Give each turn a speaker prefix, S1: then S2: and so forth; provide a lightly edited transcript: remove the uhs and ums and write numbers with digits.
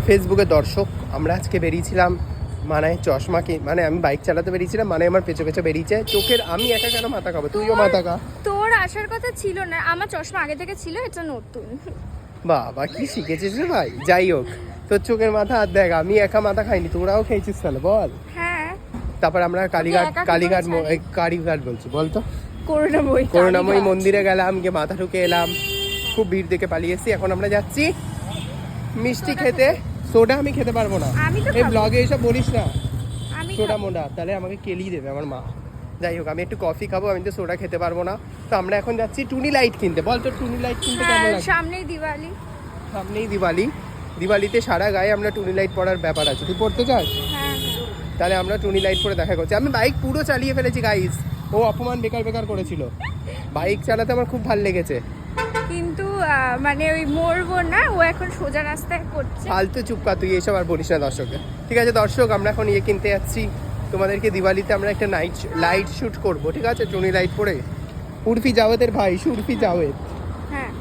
S1: ফেসবুকে দর্শক, আমরা আজকে বেরিয়েছিলাম মানে চশমা মানে আমি বাইক চালাতে বেরিয়েছিলাম, মানে আমার পেছনে পেছনে বেরিয়েছে চোখের। আমি একা কেন মাথা খাবো, তুইও মাথা খা।
S2: তোর আসার কথা ছিল না, আমার চশমা আগে থেকে ছিল, এটা নতুন।
S1: বাবা কি শিখেছিস রে ভাই। যাই হোক, তোর চোখের মাথা আর দেখ, আমি একা মাথা খাইনি, তোরাও খেয়েছিস তাহলে বল।
S2: হ্যাঁ,
S1: তারপর আমরা কালীঘাট বলছি বলতো, করুণাময়ী মন্দিরে গেলাম, গিয়ে মাথা ঢুকে এলাম, খুব ভিড় দেখে পালিয়ে এসেছি। এখন আমরা যাচ্ছি মিষ্টি খেতে। সোডা আমি খেতে পারবো না, এই ব্লগে এইসব বলিস না। সোডা মোডা তাহলে আমাকে কেলিয়ে দেবে আমার মা। যাই হোক, আমি একটু কফি খাবো, আমি তো সোডা খেতে পারবো না। তো আমরা এখন যাচ্ছি টুনি লাইট কিনতে। বল তো টুনি লাইট কিনতে কেমন লাগে?
S2: সামনেই দিওয়ালি,
S1: দিওয়ালিতে সারা গায়ে আমরা টুনি লাইট পরার ব্যাপার আছে। তুই পড়তে চাস?
S2: হ্যাঁ।
S1: তাহলে আমরা টুনি লাইট পরে দেখা করছি। আমি বাইক পুরো চালিয়ে ফেলেছি গাইস, ও অপমান বেকার করেছিল। বাইক চালাতে আমার খুব ভালো লেগেছে,
S2: কিন্তু মানে ওই মরবো না, ও এখন সোজা রাস্তায় করছে।
S1: ফালতু চুপ কর, তুই এসব আর বলিস না দর্শককে। ঠিক আছে দর্শক, আমরা এখন কিনতে যাচ্ছি। তোমাদেরকে দিওয়ালিতে আমরা একটা লাইট শুট করব, ঠিক আছে, টুনি লাইট পরে। উর্ফি জাওয়েদের ভাই, সুরফি জাওয়েদ।